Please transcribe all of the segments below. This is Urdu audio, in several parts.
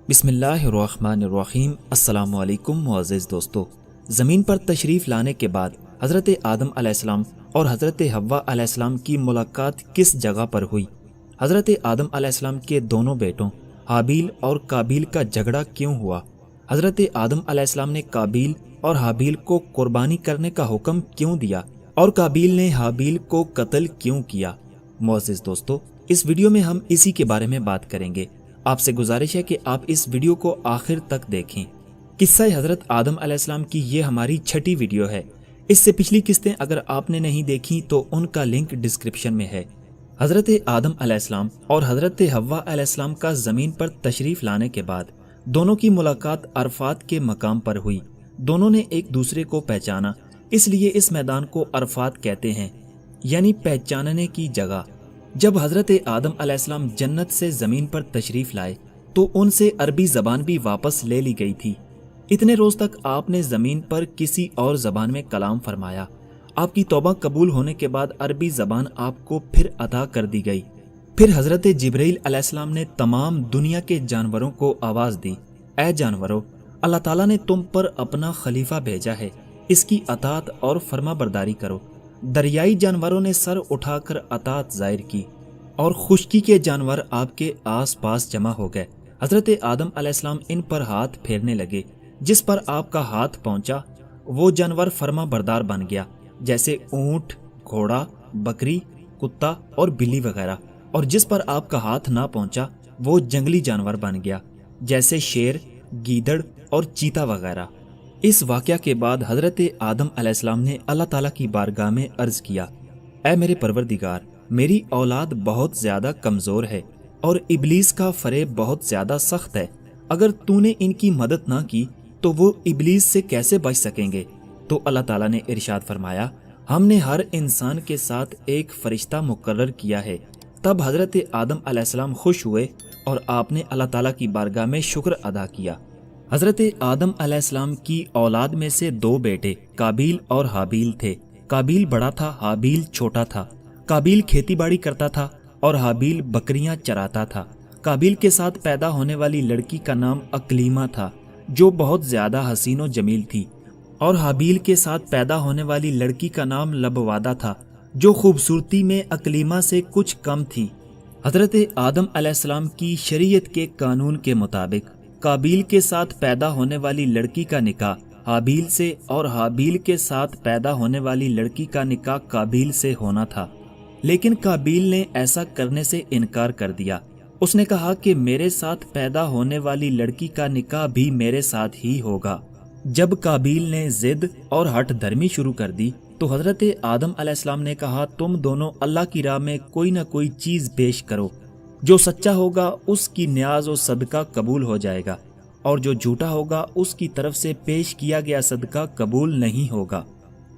بسم اللہ الرحمن الرحیم۔ السلام علیکم معزز دوستو، زمین پر تشریف لانے کے بعد حضرت آدم علیہ السلام اور حضرت حوا علیہ السلام کی ملاقات کس جگہ پر ہوئی؟ حضرت آدم علیہ السلام کے دونوں بیٹوں حابیل اور قابیل کا جھگڑا کیوں ہوا؟ حضرت آدم علیہ السلام نے قابیل اور حابیل کو قربانی کرنے کا حکم کیوں دیا اور قابیل نے حابیل کو قتل کیوں کیا؟ معزز دوستو، اس ویڈیو میں ہم اسی کے بارے میں بات کریں گے۔ آپ سے گزارش ہے کہ آپ اس ویڈیو کو آخر تک دیکھیں۔ قصہ حضرت آدم علیہ السلام کی یہ ہماری چھٹی ویڈیو ہے۔ اس سے پچھلی قسطیں اگر آپ نے نہیں دیکھی تو ان کا لنک ڈسکرپشن میں ہے۔ حضرت آدم علیہ السلام اور حضرت حوا علیہ السلام کا زمین پر تشریف لانے کے بعد دونوں کی ملاقات عرفات کے مقام پر ہوئی۔ دونوں نے ایک دوسرے کو پہچانا، اس لیے اس میدان کو عرفات کہتے ہیں، یعنی پہچاننے کی جگہ۔ جب حضرت آدم علیہ السلام جنت سے زمین پر تشریف لائے تو ان سے عربی زبان بھی واپس لے لی گئی تھی۔ اتنے روز تک آپ نے زمین پر کسی اور زبان میں کلام فرمایا۔ آپ کی توبہ قبول ہونے کے بعد عربی زبان آپ کو پھر عطا کر دی گئی۔ پھر حضرت جبرائیل علیہ السلام نے تمام دنیا کے جانوروں کو آواز دی، اے جانوروں، اللہ تعالیٰ نے تم پر اپنا خلیفہ بھیجا ہے، اس کی اطاعت اور فرما برداری کرو۔ دریائی جانوروں نے سر اٹھا کر اطاعت ظاہر کی اور خشکی کے جانور آپ کے آس پاس جمع ہو گئے۔ حضرت آدم علیہ السلام ان پر ہاتھ پھیرنے لگے، جس پر آپ کا ہاتھ پہنچا وہ جانور فرما بردار بن گیا، جیسے اونٹ، گھوڑا، بکری، کتا اور بلی وغیرہ، اور جس پر آپ کا ہاتھ نہ پہنچا وہ جنگلی جانور بن گیا، جیسے شیر، گیدڑ اور چیتا وغیرہ۔ اس واقعہ کے بعد حضرت آدم علیہ السلام نے اللہ تعالیٰ کی بارگاہ میں عرض کیا، اے میرے پروردگار، میری اولاد بہت زیادہ کمزور ہے اور ابلیس کا فریب بہت زیادہ سخت ہے۔ اگر تو نے ان کی مدد نہ کی تو وہ ابلیس سے کیسے بچ سکیں گے؟ تو اللہ تعالیٰ نے ارشاد فرمایا، ہم نے ہر انسان کے ساتھ ایک فرشتہ مقرر کیا ہے۔ تب حضرت آدم علیہ السلام خوش ہوئے اور آپ نے اللہ تعالیٰ کی بارگاہ میں شکر ادا کیا۔ حضرت آدم علیہ السلام کی اولاد میں سے دو بیٹے قابیل اور حابیل تھے۔ قابیل بڑا تھا، حابیل چھوٹا تھا۔ قابیل کھیتی باڑی کرتا تھا اور حابیل بکریاں چراتا تھا۔ قابیل کے ساتھ پیدا ہونے والی لڑکی کا نام اکلیمہ تھا، جو بہت زیادہ حسین و جمیل تھی، اور حابیل کے ساتھ پیدا ہونے والی لڑکی کا نام لبوادہ تھا، جو خوبصورتی میں اکلیمہ سے کچھ کم تھی۔ حضرت آدم علیہ السلام کی شریعت کے قانون کے مطابق قابیل کے ساتھ پیدا ہونے والی لڑکی کا نکاح حابیل سے اور حابیل کے ساتھ پیدا ہونے والی لڑکی کا نکاح قابیل سے ہونا تھا، لیکن قابیل نے ایسا کرنے سے انکار کر دیا۔ اس نے کہا کہ میرے ساتھ پیدا ہونے والی لڑکی کا نکاح بھی میرے ساتھ ہی ہوگا۔ جب قابیل نے ضد اور ہٹ دھرمی شروع کر دی تو حضرت آدم علیہ السلام نے کہا، تم دونوں اللہ کی راہ میں کوئی نہ کوئی چیز پیش کرو، جو سچا ہوگا اس کی نیاز و صدقہ قبول ہو جائے گا، اور جو جھوٹا ہوگا اس کی طرف سے پیش کیا گیا صدقہ قبول نہیں ہوگا۔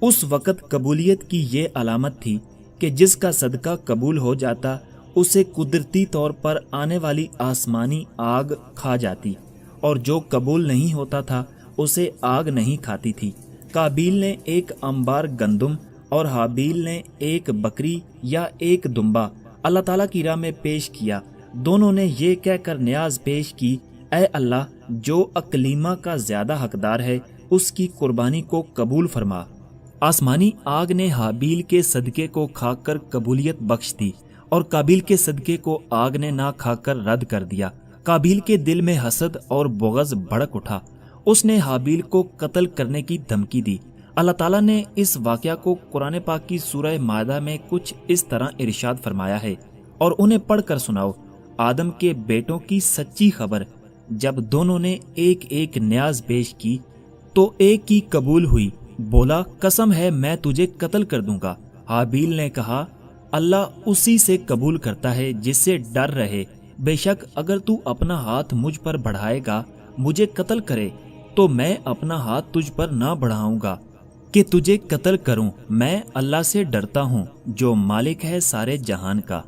اس وقت قبولیت کی یہ علامت تھی کہ جس کا صدقہ قبول ہو جاتا اسے قدرتی طور پر آنے والی آسمانی آگ کھا جاتی، اور جو قبول نہیں ہوتا تھا اسے آگ نہیں کھاتی تھی۔ قابیل نے ایک انبار گندم اور حابیل نے ایک بکری یا ایک دمبا اللہ تعالیٰ کی راہ میں پیش کیا۔ دونوں نے یہ کہہ کر نیاز پیش کی، اے اللہ، جو اکلیمہ کا زیادہ حقدار ہے اس کی قربانی کو قبول فرما۔ آسمانی آگ نے حابیل کے صدقے کو کھا کر قبولیت بخش دی، اور قابیل کے صدقے کو آگ نے نہ کھا کر رد کر دیا۔ قابیل کے دل میں حسد اور بغض بھڑک اٹھا، اس نے حابیل کو قتل کرنے کی دھمکی دی۔ اللہ تعالیٰ نے اس واقعہ کو قرآن پاک کی سورہ مائدہ میں کچھ اس طرح ارشاد فرمایا ہے، اور انہیں پڑھ کر سناؤ، آدم کے بیٹوں کی سچی خبر۔ جب دونوں نے ایک ایک نیاز پیش کی تو ایک کی قبول ہوئی، بولا، قسم ہے میں تجھے قتل کر دوں گا۔ حابیل نے کہا، اللہ اسی سے قبول کرتا ہے جس سے ڈر رہے، بے شک اگر تو اپنا ہاتھ مجھ پر بڑھائے گا، مجھے قتل کرے، تو میں اپنا ہاتھ تجھ پر نہ بڑھاؤں گا کہ تجھے قتل کروں۔ میں اللہ سے ڈرتا ہوں جو مالک ہے سارے جہان کا۔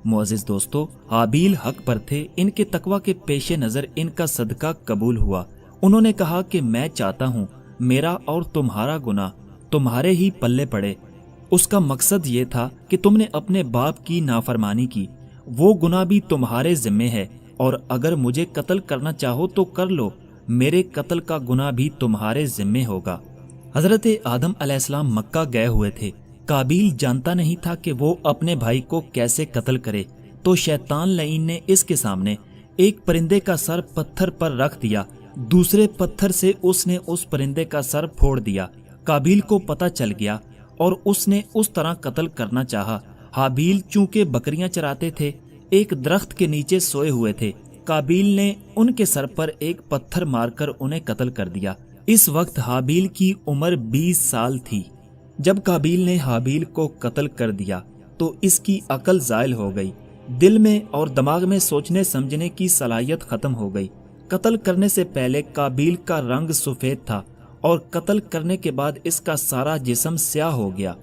معزز دوستو، حابیل حق پر تھے، ان کے تقوی کے پیش نظر ان کا صدقہ قبول ہوا۔ انہوں نے کہا کہ میں چاہتا ہوں میرا اور تمہارا گناہ تمہارے ہی پلے پڑے۔ اس کا مقصد یہ تھا کہ تم نے اپنے باپ کی نافرمانی کی، وہ گناہ بھی تمہارے ذمے ہے اور اگر مجھے قتل کرنا چاہو تو کر لو، میرے قتل کا گناہ بھی تمہارے ذمے ہوگا۔ حضرت آدم علیہ السلام مکہ گئے ہوئے تھے۔ قابیل جانتا نہیں تھا کہ وہ اپنے بھائی کو کیسے قتل کرے، تو شیطان لعین نے اس کے سامنے ایک پرندے کا سر پتھر پر رکھ دیا، دوسرے پتھر سے اس نے اس پرندے کا سر پھوڑ دیا۔ قابیل کو پتہ چل گیا اور اس نے اس طرح قتل کرنا چاہا۔ حابیل چونکہ بکریاں چراتے تھے، ایک درخت کے نیچے سوئے ہوئے تھے۔ قابیل نے ان کے سر پر ایک پتھر مار کر انہیں قتل کر دیا۔ اس وقت حابیل کی عمر 20 سال تھی۔ جب قابیل نے حابیل کو قتل کر دیا تو اس کی عقل زائل ہو گئی، دل میں اور دماغ میں سوچنے سمجھنے کی صلاحیت ختم ہو گئی۔ قتل کرنے سے پہلے قابیل کا رنگ سفید تھا اور قتل کرنے کے بعد اس کا سارا جسم سیاہ ہو گیا۔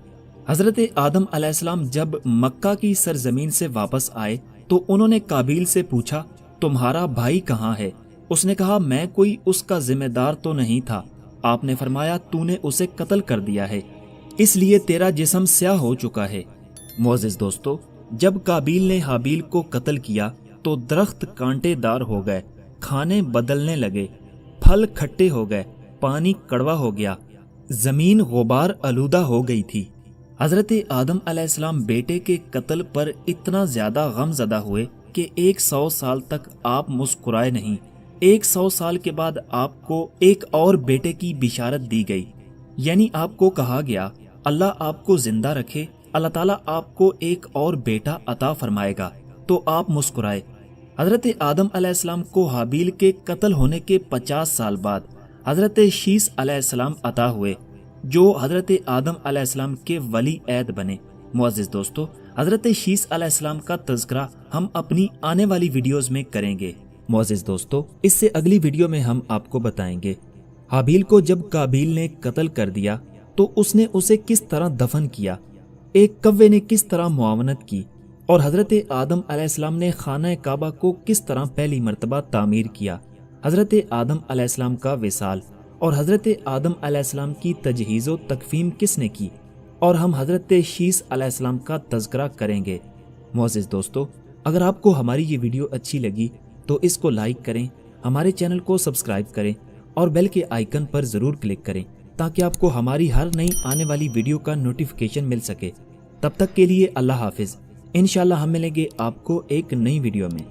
حضرت آدم علیہ السلام جب مکہ کی سرزمین سے واپس آئے تو انہوں نے قابیل سے پوچھا، تمہارا بھائی کہاں ہے؟ اس نے کہا، میں کوئی اس کا ذمہ دار تو نہیں تھا۔ آپ نے فرمایا، تو نے اسے قتل کر دیا ہے، اس لیے تیرا جسم سیاہ ہو چکا ہے۔ معزز دوستو، جب قابیل نے حابیل کو قتل کیا تو درخت کانٹے دار ہو گئے، کھانے بدلنے لگے، پھل کھٹے ہو گئے، پانی کڑوا ہو گیا، زمین غبار آلودہ ہو گئی تھی۔ حضرت آدم علیہ السلام بیٹے کے قتل پر اتنا زیادہ غم زدہ ہوئے کہ 100 سال تک آپ مسکرائے نہیں۔ 100 سال کے بعد آپ کو ایک اور بیٹے کی بشارت دی گئی، یعنی آپ کو کہا گیا اللہ آپ کو زندہ رکھے، اللہ تعالیٰ آپ کو ایک اور بیٹا عطا فرمائے گا، تو آپ مسکرائے۔ حضرت آدم علیہ السلام کو حابیل کے قتل ہونے کے 50 سال بعد حضرت شیس علیہ السلام عطا ہوئے، جو حضرت آدم علیہ السلام کے ولی عہد بنے۔ معزز دوستو، حضرت شیس علیہ السلام کا تذکرہ ہم اپنی آنے والی ویڈیوز میں کریں گے۔ معزز دوستو، اس سے اگلی ویڈیو میں ہم آپ کو بتائیں گے حابیل کو جب قابیل نے قتل کر دیا تو اس نے اسے کس طرح دفن کیا، ایک کوے نے کس طرح معاونت کی، اور حضرت آدم علیہ السلام نے خانہ کعبہ کو کس طرح پہلی مرتبہ تعمیر کیا۔ حضرت آدم علیہ السلام کا وصال اور حضرت آدم علیہ السلام کی تجہیز و تکفین کس نے کی، اور ہم حضرت شیس علیہ السلام کا تذکرہ کریں گے۔ معزز دوستو، اگر آپ کو ہماری یہ ویڈیو اچھی لگی تو اس کو لائک کریں، ہمارے چینل کو سبسکرائب کریں اور بیل کے آئیکن پر ضرور کلک کریں تاکہ آپ کو ہماری ہر نئی آنے والی ویڈیو کا نوٹیفیکیشن مل سکے۔ تب تک کے لیے اللہ حافظ۔ انشاءاللہ ہم ملیں گے آپ کو ایک نئی ویڈیو میں۔